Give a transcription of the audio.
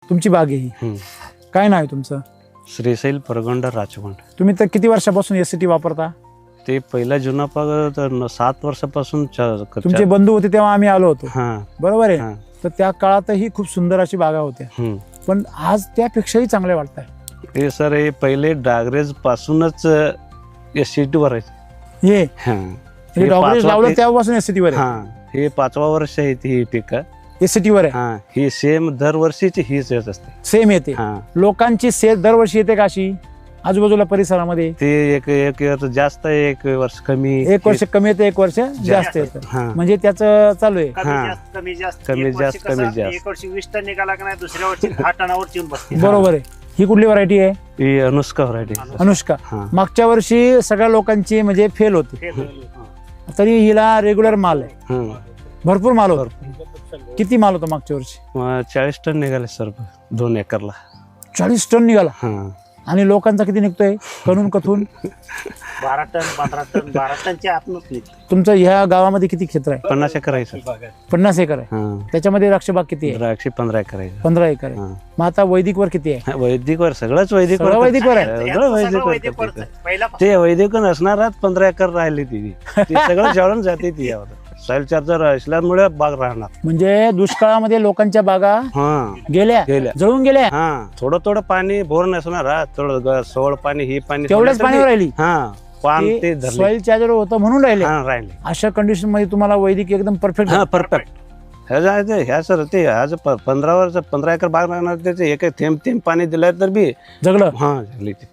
तुमची बाग आहे ही. काय नाव आहे तुमचं? श्रीशैल परगोंडा राजकोंड. तुम्ही तर किती वर्षापासून एसटी वापरता? ते पहिला जुना पाग 7 वर्षापासून तुमचे बंधू होते तेव्हा आम्ही आलो होतो, हा बरोबर आहे. हा. तर त्या काळातही खूप सुंदर अशी बागा होत्या, पण आज त्यापेक्षाही चांगले वाटत आहे. हे सर हे पहिले डागरेज पासूनच एसटी वर आहे. हे हे डॉक्टरेज पाचवा लावलं ते- तेव्हापासून एसटी वर हा हे 5वा वर्ष आहे ही पीक. एसटी वर आहे. हा ही सेम दरवर्षीची हीच येत असते. सेम येते. हा लोकांची सेल दरवर्षी येते का अशी आजूबाजूला परिसरामध्ये? ते एक एक वर्ष जास्त आहे, एक वर्ष कमी. एक वर्ष कमी येते, एक वर्ष जास्त येतं. हा म्हणजे त्याचं चालू आहे. कमी जास्त, कमी जास्त. एक वर्षी 20 टन निघाला का नाही, दुसऱ्या वर्षी 10 टनावर येऊन बसते. बरोबर आहे. ही कुठली व्हरायटी आहे? ही अनुष्का व्हरायटी. अनुष्का. हा मागच्या वर्षी सगळ्या लोकांची म्हणजे फेल होती, तरी हिला रेग्युलर माल आहे, भरपूर माल होता. किती माल होता मागच्या वर्षी? 40 टन निघाले सर 2 एकरला. 40 टन निघाला. हा आणि लोकांचा किती निघतोय कणून कथून? 12 टन 15 टन 12 टनच्या आतनच निघते. तुमचं ह्या गावामध्ये किती क्षेत्र आहे? 50 एकर आहे सर. 50 एकर आहे. हा त्याच्यामध्ये द्राक्षबाग किती आहे? द्राक्षे 15 एकर आहे. 15 एकर आहे. हा. मग आता वैदिक वर किती आहे? हा, वैदिक वर सगळंच वैदिक सगळं वैदिक वर आहे. सगळं सगळं वैदिक वर वैदिक वरच करते. आहे. पहिला ते वैदिक नसणारच 15 एकर राहिली ती सगळं जळून जाते ती यावर. सॉइल चार्जर असल्यामुळे बाग राहणार. म्हणजे दुष्काळामध्ये लोकांच्या बागा हा गेल्या, गेल्या. जळून गेल्या. हा थोडं थोडं पाणी बोर नसणार. हा थोडं सोळ पाणी ही पाणी तेवढ्याच सोडलं तरी- पाण्यावर राहिली. हा पान ते धरले. सॉइल चार्जर होतं म्हणून राहिले. हा राहिले. अशा कंडिशन मध्ये तुम्हाला वैदिक एकदम परफेक्ट. हा परफेक्ट. ह्या सर ते आज 15 एकर बाग राहणार त्याचे एक थेंब पाणी दिलं तर बी जगलं. हा झाली ती.